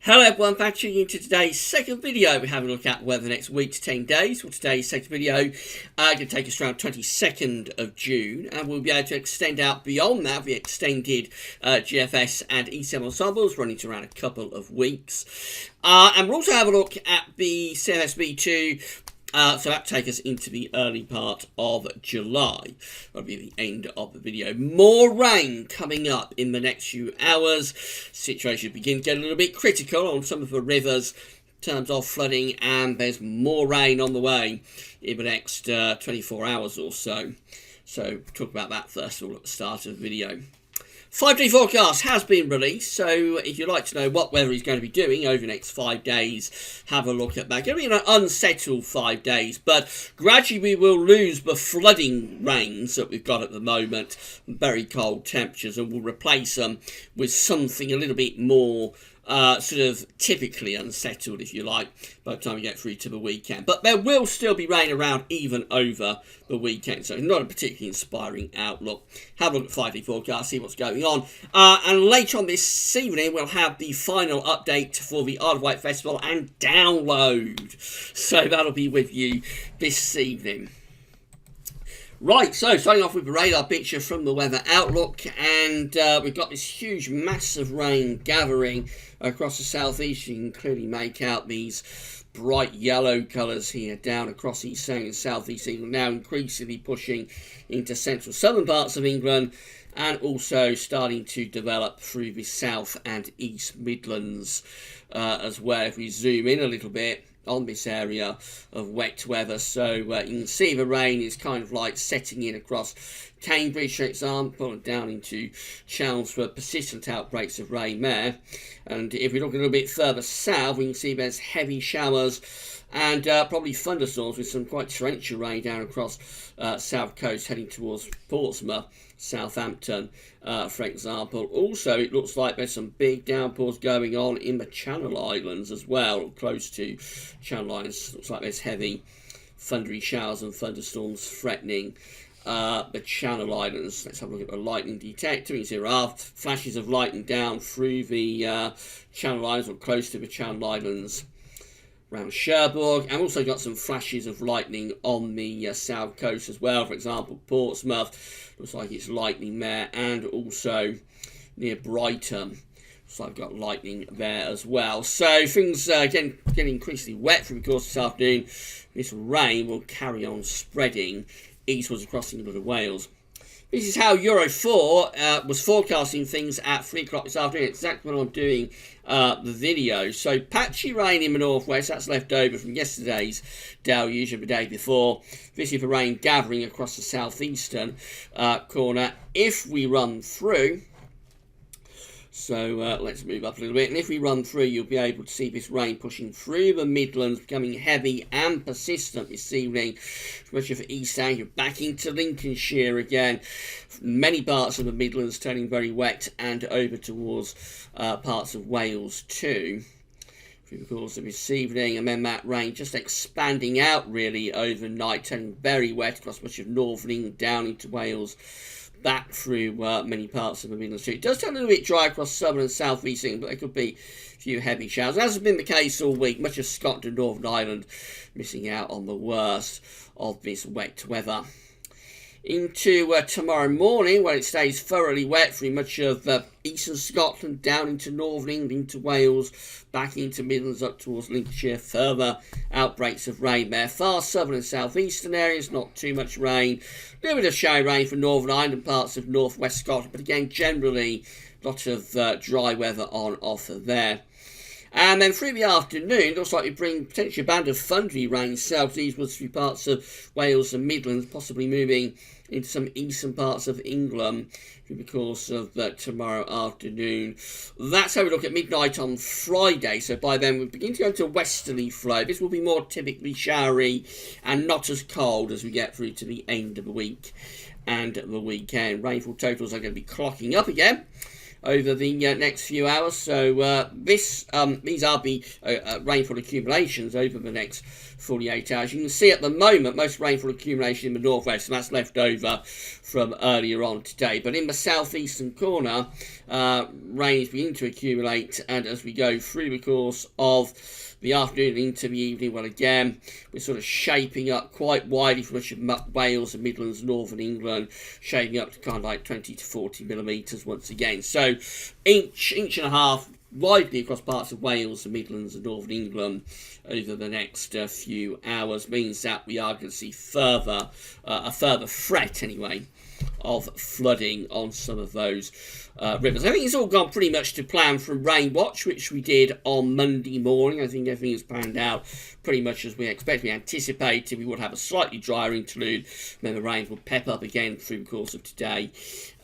Hello everyone, back tuning into today's second video. We're having a look at weather the next week to 10 days. For today's second video, going to take us around 22nd of June, and we'll be able to extend out beyond that. We extended GFS and Ensembles running to around a couple of weeks. And we'll also have a look at the CFSB2. So that takes us into the early part of July. That'll be the end of the video. More rain coming up in the next few hours. Situation will begin to get a little bit critical on some of the rivers in terms of flooding, and there's more rain on the way in the next 24 hours or so. So we'll talk about that first of all at the start of the video. 5-day forecast has been released, so if you'd like to know what weather he's going to be doing over the next 5 days, have a look at that. Going to be an unsettled 5 days, but gradually we will lose the flooding rains that we've got at the moment, very cold temperatures, and we'll replace them with something a little bit more sort of typically unsettled, if you like, by the time we get through to the weekend. But there will still be rain around even over the weekend, so not a particularly inspiring outlook. Have a look at 5-day forecast, see what's going on. And later on this evening, we'll have the final update for the Isle of Wight Festival and download. So that'll be with you this evening. Right, so starting off with the radar picture from the weather outlook, and we've got this huge mass of rain gathering across the southeast. You can clearly make out these bright yellow colours here down across East and southeast England, now increasingly pushing into central southern parts of England, and also starting to develop through the south and east Midlands as well. If we zoom in a little bit on this area of wet weather, so you can see the rain is kind of like setting in across Cambridge, for example, and down into Chelmsford. Persistent outbreaks of rain there. And if we look a little bit further south, we can see there's heavy showers and probably thunderstorms with some quite torrential rain down across south coast heading towards Portsmouth, Southampton, for example. Also, it looks like there's some big downpours going on in the Channel Islands as well, close to Channel Islands. Looks like there's heavy thundery showers and thunderstorms threatening the Channel Islands. Let's have a look at the lightning detector. You can see there are flashes of lightning down through the Channel Islands or close to the Channel Islands around Cherbourg, and also got some flashes of lightning on the south coast as well. For example, Portsmouth, looks like it's lightning there, and also near Brighton, looks like I've got lightning there as well. So things getting increasingly wet through the course of this afternoon. This rain will carry on spreading eastwards across England and Wales. This is how Euro 4 was forecasting things at 3 o'clock this afternoon, exactly when I'm doing the video. So patchy rain in the northwest, that's left over from yesterday's deluge of the day before. This is the rain gathering across the southeastern corner. If we run through, so let's move up a little bit, and if we run through, you'll be able to see this rain pushing through the Midlands, becoming heavy and persistent this evening, much of East Anglia, back into Lincolnshire again. Many parts of the Midlands turning very wet, and over towards parts of Wales too, through the course of this evening. And then that rain just expanding out really overnight, turning very wet across much of northern England, down into Wales, back through many parts of the Midlands too. It does turn a little bit dry across southern and south east England, but there could be a few heavy showers. As has been the case all week, much of Scotland and Northern Ireland missing out on the worst of this wet weather. Into tomorrow morning, where it stays thoroughly wet through much of eastern Scotland, down into northern England, into Wales, back into Midlands, up towards Lincolnshire. Further outbreaks of rain there. Far southern and southeastern areas, not too much rain. A little bit of shower rain for Northern Ireland and parts of northwest Scotland, but again, generally, a lot of dry weather on offer there. And then through the afternoon, looks like we bring potentially a band of thundery rain south-eastwards through parts of Wales and Midlands, possibly moving into some eastern parts of England through the course of tomorrow afternoon. That's how we look at midnight on Friday. So by then we'll begin to go into westerly flow. This will be more typically showery and not as cold as we get through to the end of the week and the weekend. Rainfall totals are going to be clocking up again over the next few hours. So these are the rainfall accumulations over the next 48 hours. You can see at the moment most rainfall accumulation in the northwest, and that's left over from earlier on today. But in the southeastern corner, rain is beginning to accumulate, and as we go through the course of the afternoon into the evening, well, again, we're sort of shaping up quite widely for much of Wales and Midlands, northern England, shaping up to kind of like 20 to 40 millimetres once again. So inch and a half widely across parts of Wales, the Midlands and northern England over the next few hours means that we are going to see a further threat anyway of flooding on some of those rivers. I think it's all gone pretty much to plan from Rain Watch, which we did on Monday morning. I think everything is planned out pretty much as we expected. We anticipated we would have a slightly drier interlude, then the rain will pep up again through the course of today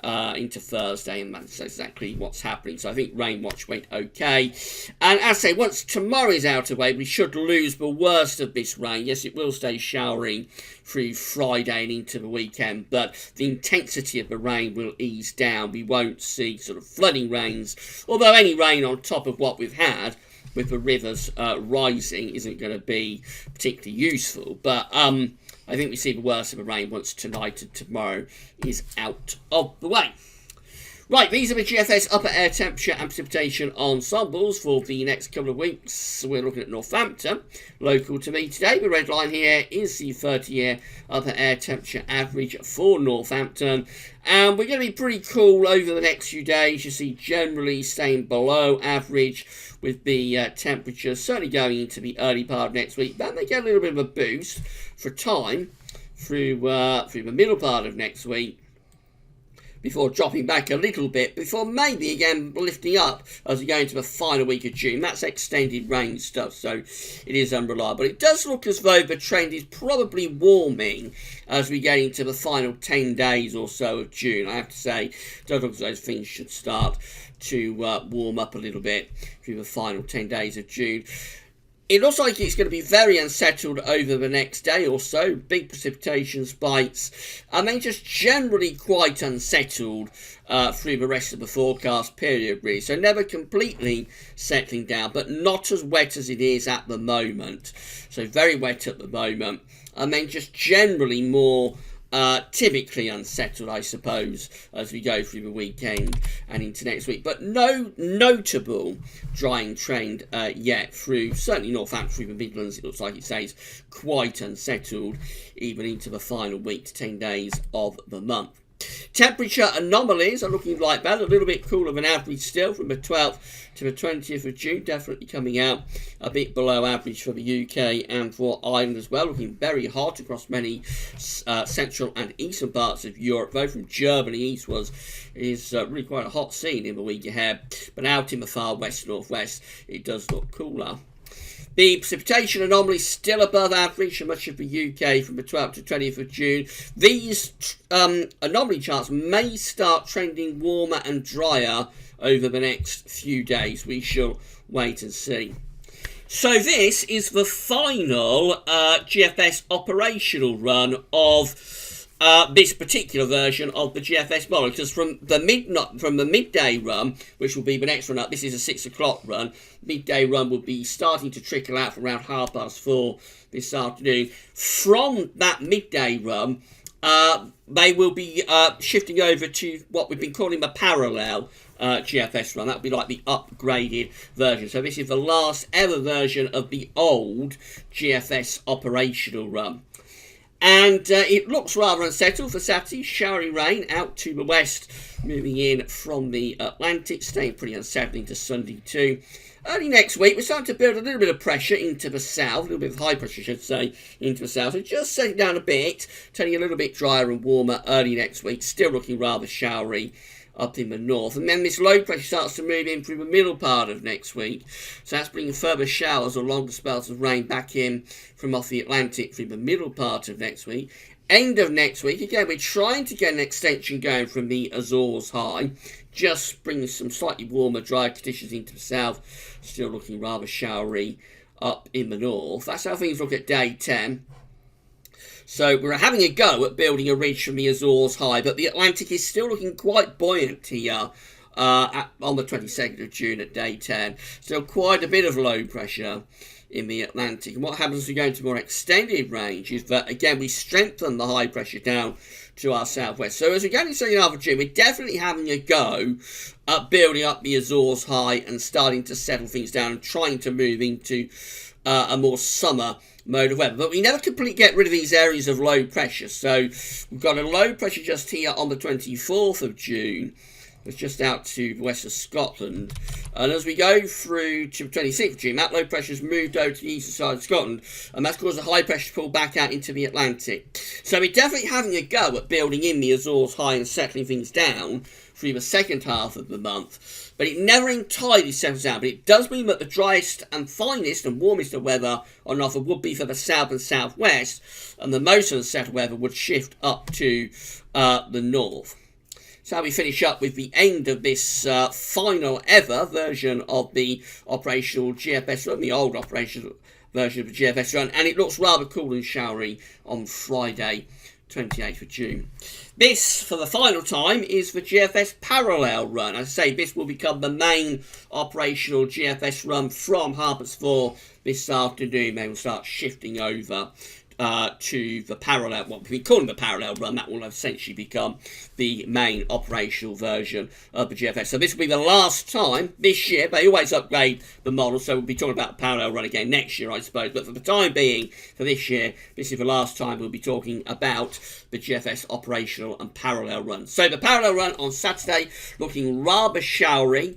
into Thursday, and that's exactly what's happening. So I think Rain Watch went okay. And as I say, once tomorrow is out of the way, we should lose the worst of this rain. Yes, it will stay showering through Friday and into the weekend, but the intensity of the rain will ease down. We won't see sort of flooding rains, although any rain on top of what we've had with the rivers rising isn't going to be particularly useful. But I think we see the worst of the rain once tonight and tomorrow is out of the way. Right, these are the GFS upper air temperature and precipitation ensembles for the next couple of weeks. We're looking at Northampton, local to me today. The red line here is the 30-year upper air temperature average for Northampton. And we're going to be pretty cool over the next few days. You see generally staying below average with the temperature certainly going into the early part of next week. Then they get a little bit of a boost for time through the middle part of next week, before dropping back a little bit, before maybe again lifting up as we go into the final week of June. That's extended range stuff, so it is unreliable. It does look as though the trend is probably warming as we get into the final 10 days or so of June. I have to say, it does look as though things should start to warm up a little bit through the final 10 days of June. It looks like it's going to be very unsettled over the next day or so. Big precipitation spikes, and then just generally quite unsettled through the rest of the forecast period, really. So never completely settling down, but not as wet as it is at the moment. So very wet at the moment, and then just generally more typically unsettled, I suppose, as we go through the weekend and into next week. But no notable drying trend yet through, certainly Northampton, through the Midlands. It looks like it stays quite unsettled even into the final week to 10 days of the month. Temperature anomalies are looking like that, a little bit cooler than average still from the 12th to the 20th of June, definitely coming out a bit below average for the UK and for Ireland as well, looking very hot across many central and eastern parts of Europe, though from Germany eastwards is really quite a hot scene in the week ahead, but out in the far west northwest it does look cooler. The precipitation anomaly is still above average for much of the UK from the 12th to 20th of June. These anomaly charts may start trending warmer and drier over the next few days. We shall wait and see. So this is the final GFS operational run of this particular version of the GFS model, because from the midday run, which will be the next run up, this is a 6 o'clock run. Midday run will be starting to trickle out from around 4:30 this afternoon. From that midday run, they will be shifting over to what we've been calling the parallel GFS run. That would be like the upgraded version. So this is the last ever version of the old GFS operational run. And it looks rather unsettled for Saturday. Showery rain out to the west, moving in from the Atlantic, staying pretty unsettling to Sunday too. Early next week, we're starting to build a little bit of pressure into the south, a little bit of high pressure, I should say, into the south. So just settling down a bit, turning a little bit drier and warmer early next week, still looking rather showery up in the north. And then this low pressure starts to move in through the middle part of next week. So that's bringing further showers or longer spells of rain back in from off the Atlantic through the middle part of next week. End of next week, again, we're trying to get an extension going from the Azores high. Just bringing some slightly warmer, drier conditions into the south. Still looking rather showery up in the north. That's how things look at day 10. So we're having a go at building a ridge from the Azores high, but the Atlantic is still looking quite buoyant here on the 22nd of June at day 10. Still quite a bit of low pressure in the Atlantic. And what happens as we go into more extended range is that, again, we strengthen the high pressure down to our southwest. So as we go into the 2nd half of June, we're definitely having a go at building up the Azores high and starting to settle things down and trying to move into a more summer mode of weather. But we never completely get rid of these areas of low pressure. So we've got a low pressure just here on the 24th of June. It's just out to the west of Scotland. And as we go through to 26th of June, that low pressure has moved over to the eastern side of Scotland, and that's caused a high pressure to pull back out into the Atlantic. So we're definitely having a go at building in the Azores high and settling things down through the 2nd half of the month. But it never entirely settles down. But it does mean that the driest and finest and warmest of weather on offer would be for the south and southwest, and the most unsettled weather would shift up to the north. So we finish up with the end of this final ever version of the operational GFS run, the old operational version of the GFS run, and it looks rather cool and showery on Friday, 28th of June. This, for the final time, is the GFS parallel run. As I say, this will become the main operational GFS run from Harper's Four this afternoon. They will start shifting over to the parallel, what we call the parallel run. That will essentially become the main operational version of the GFS. So this will be the last time this year. They always upgrade the model, so we'll be talking about the parallel run again next year, I suppose. But for the time being, for this year, this is the last time we'll be talking about the GFS operational and parallel run. So the parallel run on Saturday, looking rather showery.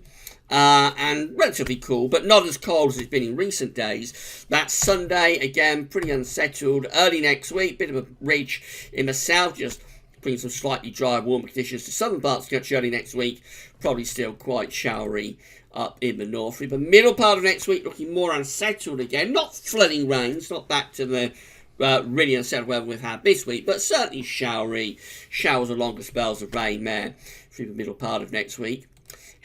And relatively cool, but not as cold as it's been in recent days. That Sunday, again, pretty unsettled. Early next week, bit of a ridge in the south, just bring some slightly drier, warmer conditions to southern parts of the country early next week. Probably still quite showery up in the north. In the middle part of next week, looking more unsettled again. Not flooding rains, not back to the really unsettled weather we've had this week, but certainly showery. Showers or longer spells of rain there through the middle part of next week.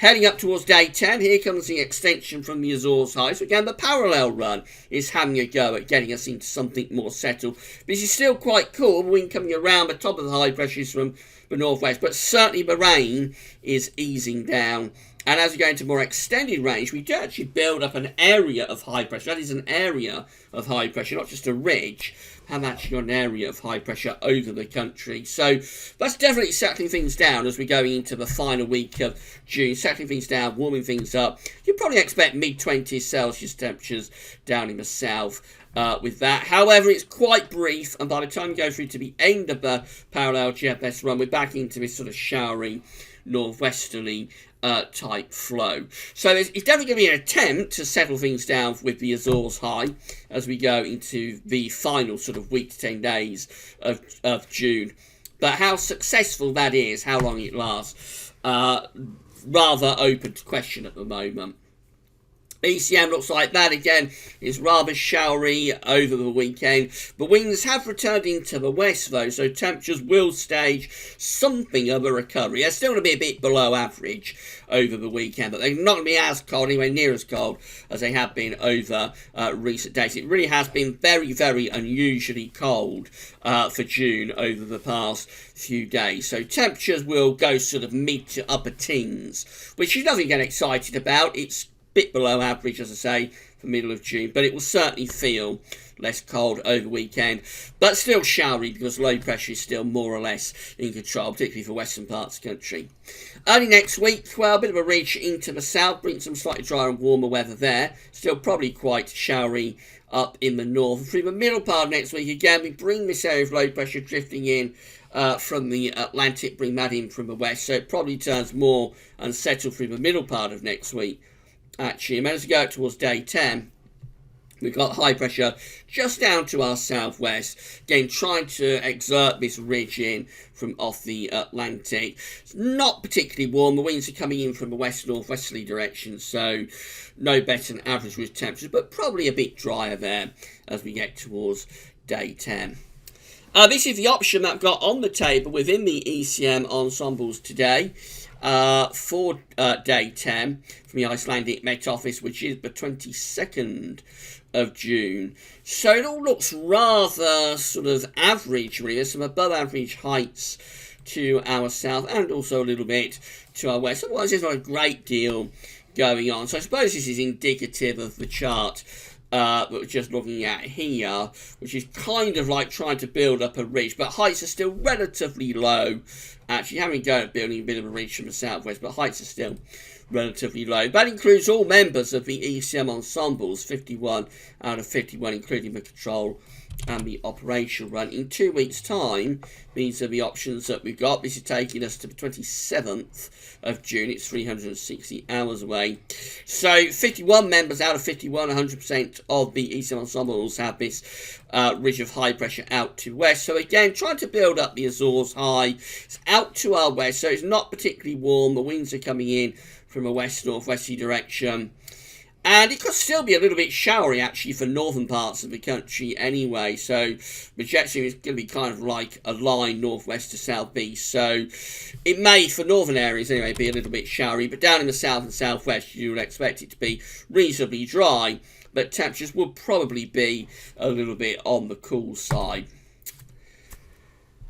Heading up towards day 10, here comes the extension from the Azores high. So again, the parallel run is having a go at getting us into something more settled. This is still quite cool. Wind coming around the top of the high pressures from the northwest, but certainly the rain is easing down. And as we go into more extended range, we do actually build up an area of high pressure. That is an area of high pressure, not just a ridge. Have actually got an area of high pressure over the country. So that's definitely settling things down as we're going into the final week of June. Settling things down, warming things up. You'd probably expect mid-20s Celsius temperatures down in the south with that. However, it's quite brief, and by the time you go through to the end of the parallel GFS run, we're back into this sort of showery, northwesterly type flow. So it's definitely going to be an attempt to settle things down with the Azores high as we go into the final sort of week to 10 days of June. But how successful that is, how long it lasts, rather open to question at the moment. ECM looks like that again is rather showery over the weekend. The winds have returned into the west though, so temperatures will stage something of a recovery. They're still going to be a bit below average over the weekend, but they're not going to be as cold, anywhere near as cold as they have been over recent days. It really has been very, very unusually cold for June over the past few days. So temperatures will go sort of mid to upper teens, which is nothing to get excited about. It's bit below average, as I say, for middle of June, but it will certainly feel less cold over the weekend, but still showery because low pressure is still more or less in control, particularly for western parts of the country. Early next week, well, a bit of a ridge into the south, bring some slightly drier and warmer weather there, still probably quite showery up in the north. Through the middle part of next week, again, we bring this area of low pressure drifting in from the Atlantic, bring that in from the west, so it probably turns more unsettled through the middle part of next week. Actually, as we go out towards day 10, we've got high pressure just down to our southwest, again trying to exert this ridge in from off the Atlantic. It's not particularly warm, the winds are coming in from the west-northwesterly direction, so no better than average with temperatures, but probably a bit drier there as we get towards day 10. This is the option that I've got on the table within the ECM Ensembles today. For day 10 from the Icelandic Met Office, which is the 22nd of June. So it all looks rather sort of average, really. There's some above average heights to our south and also a little bit to our west. Otherwise, there's not a great deal going on. So I suppose this is indicative of the chart that we're just looking at here, which is kind of like trying to build up a ridge, but heights are still relatively low. Actually, having go at building a bit of a ridge from the southwest, but heights are still relatively low. That includes all members of the ECM ensembles, 51 out of 51, including the control and the operational run. In 2 weeks' time, these are the options that we've got. This is taking us to the 27th of June. It's 360 hours away. So 51 members out of 51, 100% of the ECM ensembles have this ridge of high pressure out to west. So again, trying to build up the Azores high. It's out to our west, so it's not particularly warm. The winds are coming in from a west-northwesterly direction. And it could still be a little bit showery, actually, for northern parts of the country anyway. So the jet stream is going to be kind of like a line northwest to southeast. So it may, for northern areas anyway, be a little bit showery. But down in the south and southwest, you would expect it to be reasonably dry. But temperatures will probably be a little bit on the cool side.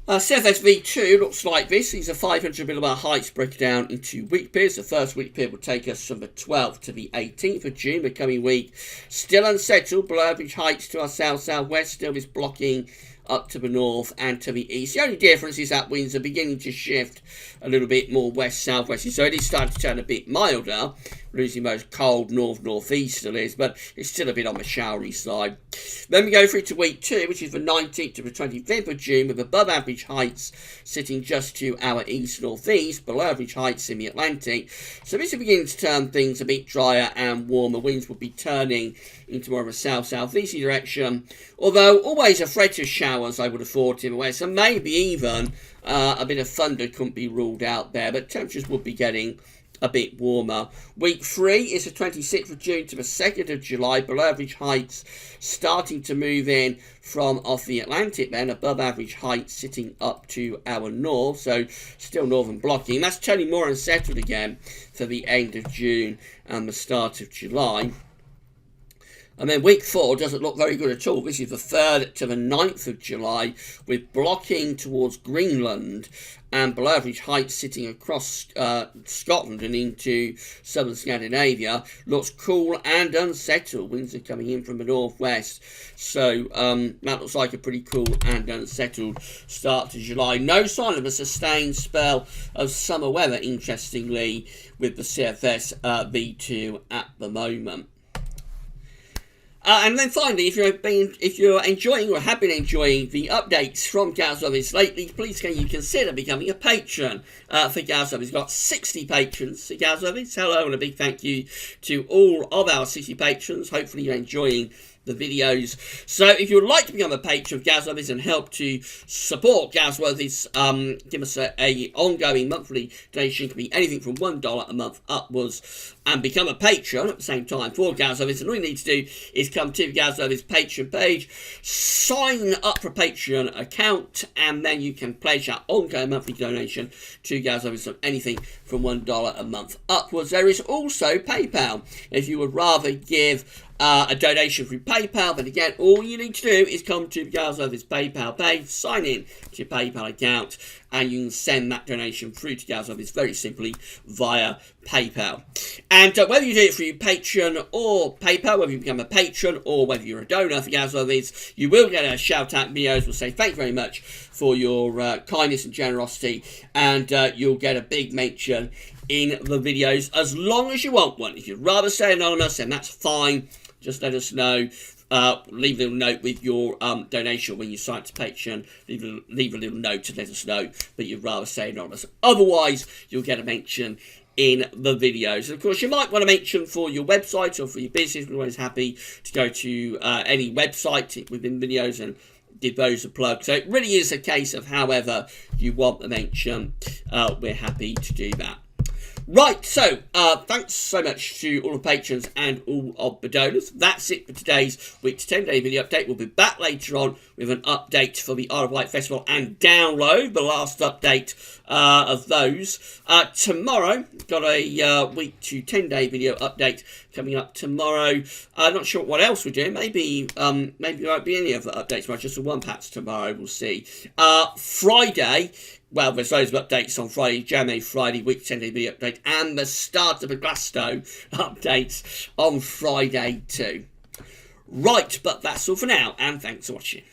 CFSV2 looks like this. These are 500 millibar heights broken down into week periods. The first week period will take us from the 12th to the 18th of June. The coming week, still unsettled, below average heights to our south-southwest. Still is blocking up to the north and to the east. The only difference is that winds are beginning to shift a little bit more west-southwest. So it is starting to turn a bit milder, losing those cold north-northeasterlies, but it's still a bit on the showery side. Then we go through to week 2, which is the 19th to the 25th of June, with above average heights sitting just to our east-northeast, below average heights in the Atlantic. So this is beginning to turn things a bit drier and warmer. Winds will be turning into more of a south-southeasterly direction, although always a threat of showers, I would have thought, in the west, and maybe even a bit of thunder couldn't be ruled out there, but temperatures would be getting a bit warmer. Week 3 is the 26th of June to the 2nd of July. Below average heights starting to move in from off the Atlantic, then above average heights sitting up to our north, so still northern blocking. That's turning more unsettled again for the end of June and the start of July. And then week 4 doesn't look very good at all. This is the 3rd to the 9th of July, with blocking towards Greenland and below average heights sitting across Scotland and into southern Scandinavia. Looks cool and unsettled. Winds are coming in from the northwest. So that looks like a pretty cool and unsettled start to July. No sign of a sustained spell of summer weather, interestingly, with the CFS V2 at the moment. And then finally, if you're enjoying or have been enjoying the updates from Azores lately, please can you consider becoming a patron for Azores. We've got 60 patrons at Azores. Hello, and a big thank you to all of our 60 patrons. Hopefully you're enjoying the videos. So if you would like to become a patron of Azores and help to support Azores, give us a ongoing monthly donation. It can be anything from $1 a month upwards, and become a patron at the same time for Azores. And all you need to do is come to the Azores Patreon page, sign up for a Patreon account, and then you can pledge that ongoing monthly donation to Azores of anything from $1 a month upwards. There is also PayPal. If you would rather give a donation through PayPal, then again, all you need to do is come to the Azores PayPal page, sign in to your PayPal account, and you can send that donation through to Azores very simply via PayPal. And whether you do it through Patreon or PayPal, whether you become a patron or whether you're a donor for Azores, you will get a shout out videos. We'll say thank you very much for your kindness and generosity, and you'll get a big mention in the videos as long as you want one. If you'd rather stay anonymous, then that's fine. Just let us know. Leave a little note with your donation when you sign up to Patreon. Leave a little note to let us know that you'd rather stay anonymous. Otherwise, you'll get a mention in the videos. And of course, you might want to mention for your website or for your business. We're always happy to go to any website within videos and give those a plug. So it really is a case of however you want the mention. We're happy to do that. Right, so thanks so much to all the patrons and all of the donors. That's it for today's Week to 10-day video update. We'll be back later on with an update for the Isle of Wight Festival and download, the last update of those. Tomorrow, got a Week to 10-day video update coming up tomorrow. I'm not sure what else we're doing. Maybe there won't be any other updates tomorrow, just the one perhaps tomorrow, we'll see. Friday well, there's loads of updates on Friday, January Friday, week 10 day video update, and the start of the Glasgow updates on Friday too. Right, but that's all for now, and thanks for watching.